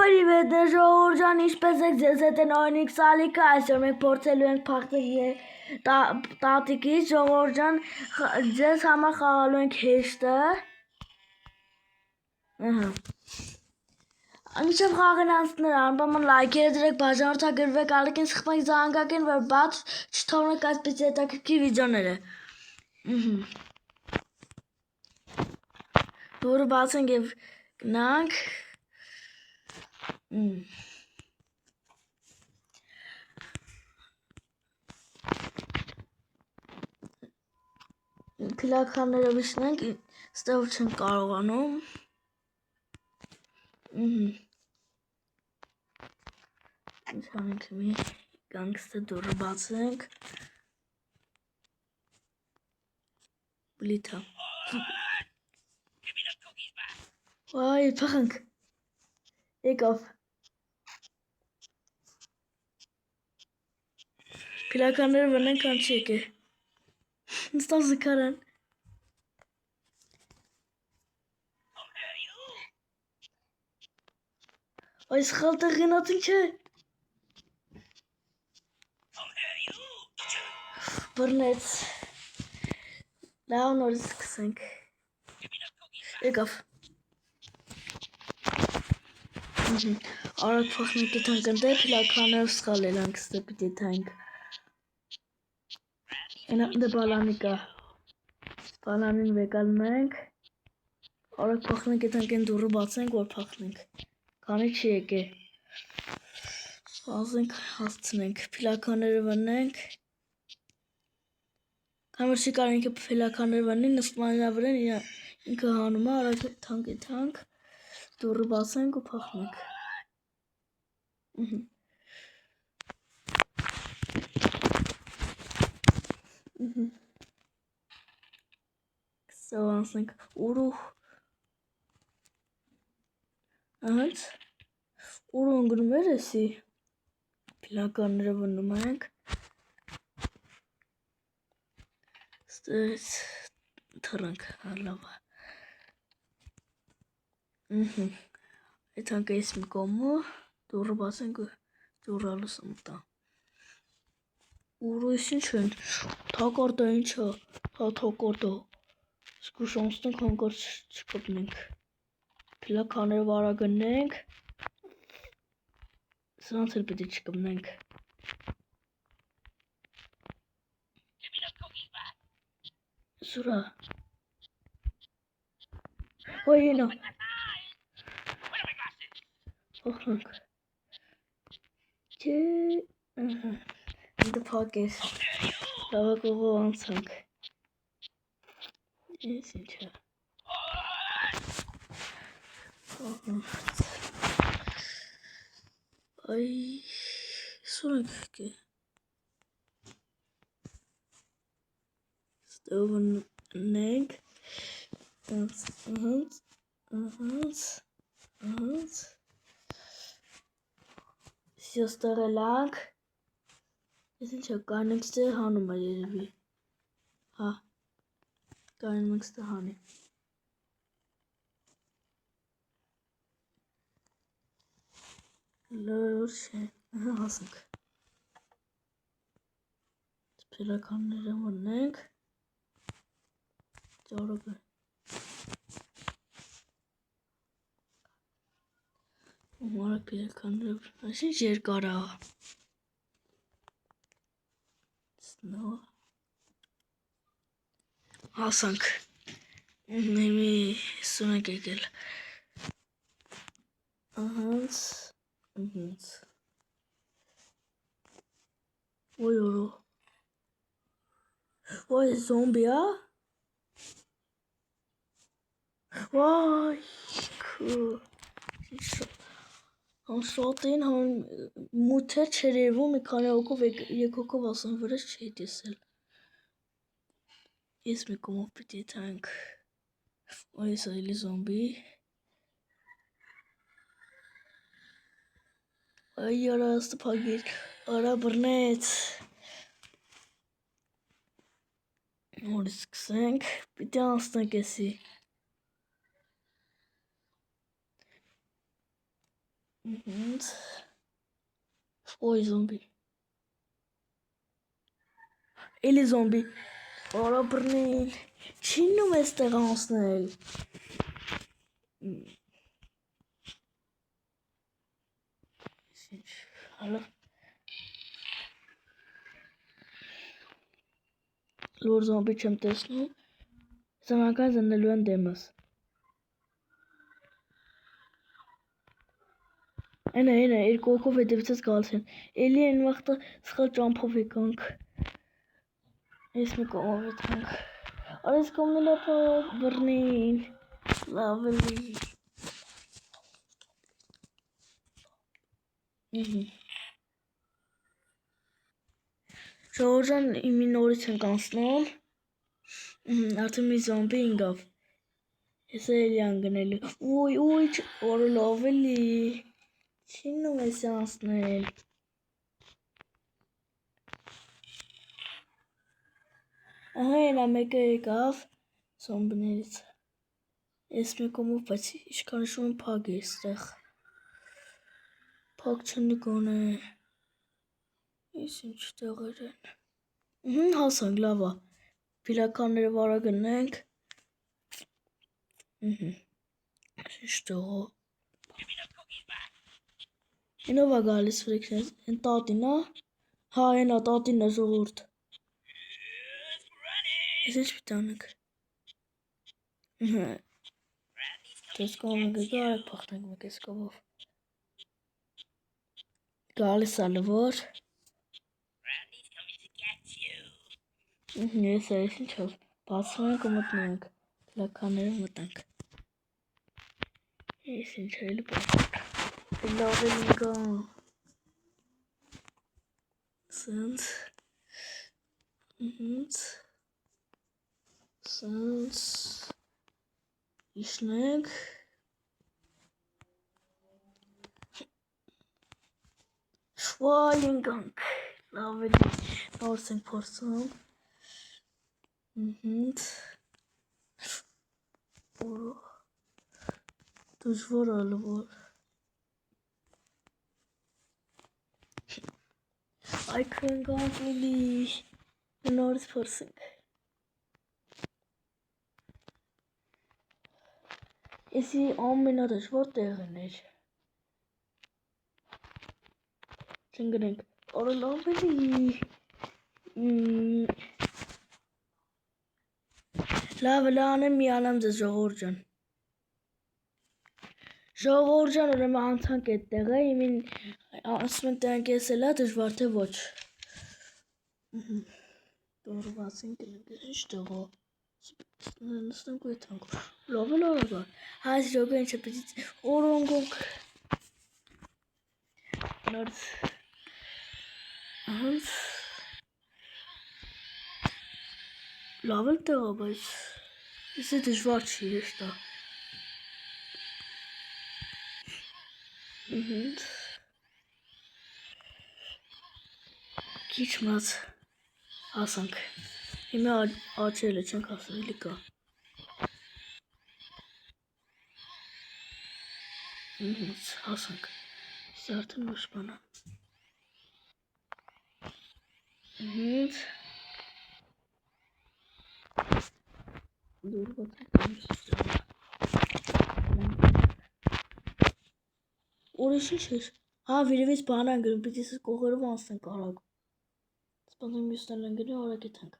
Привет, ժողովուրդ, ինչպես եք ձեզ հետ են Օնիկ Սալիկը, այսօր մենք փորձելու ենք փախնել տատիկից, ժողովուրդ ջան, ձեզ համար խաղալու ենք հեշտը։ Մինչև խաղն անցներ, անպայման լայքերը դրեք, բաժանորդագրվեք, ալիքին սխմեք զանգակին, որ բաց չթողնեք այսպես հետաքրքիր վիդեոները։ Դուրը բացենք եւ գնանք։ Փիլականները վիշնենք, ստեղ չենք կարողանում։ Ինչ անենք մի գանգստը դուրը բացենք։ Բլիթա։ Այ, փախանք։ Եկավ։ Փիլականները վնենք անչ եկե։ Նստավ զկարան։ Այս խալտը գնացին չէ։ Բռնեց։ Լավ նորից սկսենք։ Եկավ։ Արագ փախնենք եթանք ընտե, փիլականներով սխալել անք ստե պիտի եթանք։ Ենա բալանի կա։ Բալանին վեկալնենք։ Արագ փախնենք եթանք են դուրը բացենք, որ փախնենք։ Քանի չի եկե։ Սպասենք հասցնենք, փիլականները վնենք։ Քանի չի կարող ինքը փիլականները վնի, նստմանինա վրեն ինքը հանում է, արագ եթանք, դուրը բացենք ու փախնենք։ Սով անցնենք ուրուխ Ահաց ուրու ընգնում էր էսի փիլականները վնում ենք ստեց թռանք հալավա եթանք ես մի կոմու դուրը բացենք դուրը ալուսը մտա ուրու ես ինչ են թակորդը ինչա թակորդը սկուշ անցնենք հանկարծ չկպնենք Փիլականները վարագնենք սրանց էլ պետք է չկպնենք Սուրա Ոյինո Փոխանք Չէ Ինտը փակ ես Լավակողով անցանք Ես ինչա Այ Սուրանք կե Ստովնենք Ահաց Սյոստեղելանք Ես ինչա կանենք ստեղ հանում է երևի Հա Կանենք ստեղ հանի Լոր չէ հասանք Փիլականները մնենք Ճարոգը Մարակ փիլականները Այսինչ երկար աղ Սնո Հասանք Նեմի սունենք եկել Ահանց Ոյ օրո Ոյ զոմբի ա Ոյ Շատ են մութ է չեր երևում մի քանի հոգով եկոքով ասան վրաս չի տեսել Ես մի կոմով պիտի եթանք Այս այլի զոմբի Այ արա ստպագիր արա բռնեց Նորից սկսենք պիտի անցնենք եսի Oy zombi. Eli zombi. Ora brnil. Չինում ես տեղ անցնել։ Հալո։ Լոր զոմբի չեմ տեսնում։ Սամական զննելու են դեմս։ Այնա, երկու հոգով հետևից գալիս են։ Էլի այն վաղտը սխալ ճամփով եկանք։ Ես մի կողով եկանք։ Արես կողմն է բռնին։ Լավ էլի։ Ժողովրդան իմի նորից ենք անցնում։ Արդեն մի զոմբի ինգավ։ Ես էլի անգնելու։ Ոյ, օրը լավ էլի։ Չինում ես անցնել։ Ահա ենա մեկը եկավ զոմբներից։ Ես մեկոմով, բայց ինչքան շուն փակ է ստեղ։ Փակ չնի գոնե։ Ես ինչ տեղեր են։ Հասանք, լավա։ Փիլականները վարա գնենք։ Ինչ տեղով։ Ինով է գալիս վրեքնես, են տատին է։ Հա, ենա տատին է ժողորդ։ Ես ինչ պիտի անենք։ Դες կողմ ենք գար, պախտենք մեկ ես կողով։ Գալիս է լվոր։ Ես այս ինչով, բացում ենք ու մտնենք, լականները մտնենք։ Ես ինչ էլի բացում։ Լավ էլ ինգա։ Սենց։ Սենց։ Իշնենք։ Շվայ ինգանք։ Լավ էլ նորս ենք փորձում։ Դժվար է լվոր։ Այ քնգանք էլի։ Նորս փորձենք։ Եսի ամենադժվար տեղն էր։ Չընգնենք, օրը լավ էլի։ Լավ անեմ միանամ ձեզ ժողովուրդ ջան։ Ժողովուրդ ջան, ուրեմն անցանք այդ տեղը, իմին ասում են տեղանք ես էլա դժվար թե ոչ։ Դորված ենք ինչ տեղով։ Նստենք ու եթանք։ Լավ էլ արագա։ Այս ժողը ինչ է պիտի օրոնգոնք։ Նորդ։ Անց։ Լավ էլ տեղա, բայց ես է դժվար չի եշտա։ Քիչ մած հասանք։ Հիմա աչելը չենք ասում էլի կա։ Հասանք։ Ես արդեն ոչ բանա։ Դուրված Ուրիշ ինչ էր։ Հա, վիրևից բան են գրում, պիտի սս կողերով անցնենք արագ։ Սպանեմ մյուսներ են գրի, արագ եթանք։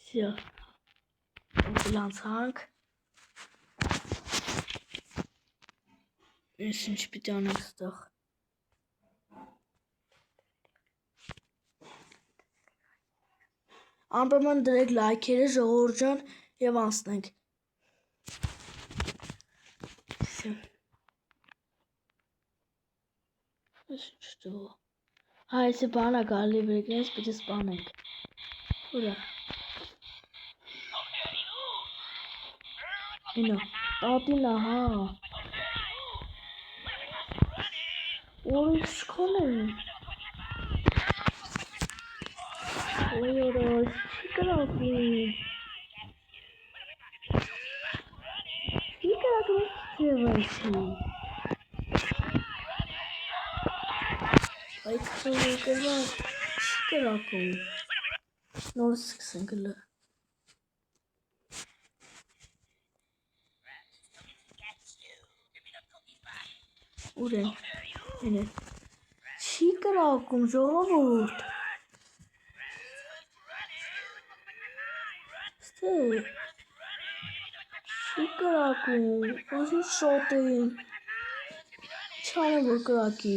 Սյա։ Լանցանք։ Ես ինչ պիտի անենք ստեղ։ Անպայման դրեք լայքերը ժողովուրդ ջան եւ անցնենք։ Հա, այսի բանա գալի վրեքնես պիտի սպանենք։ Ուրա։ Ինո, տատինա, հա։ Ուրիշ քոն է։ Կոյորոս, չի կրակում։ Չի կրակում ձևայցի։ Այդ կրակ, չի կրակում։ Նոր սկսենք հլը։ Ուր են, են են։ Չի կրակում, ժողովուրդ։ Ստե։ Չի կրակում, ոնցի շոտ էին։ Չանեմ որ կրակի։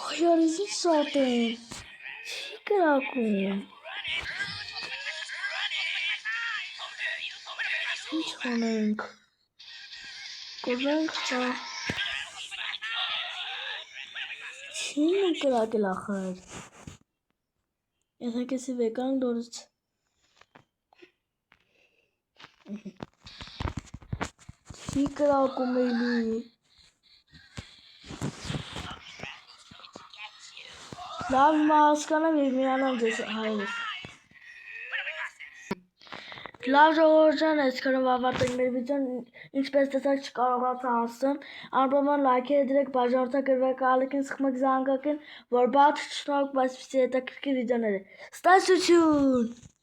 Ոյարիզի շոտ են։ Չի կրակում։ Ինչ անենք։ Կորվենք հա։ Չի կրակել ախր։ Եթե կեսի վեկանք դորից չի կրակում էլի։ Լավ հիմա հասկանամ և միանամ ձեզ հայրս։ Լավ ժողովուրդ ջան, այսքանով ավարտենք մեր վիդեոն, ինչպես տեսակ չկարողացա անցնեմ, անպայման լայքերը դրեք, բաժանորդագրվեք, ալիքին սխմեք զանգակին, որ բաց չնորք, բայց հետաքրքիր վիդեոները։ Ստացություն։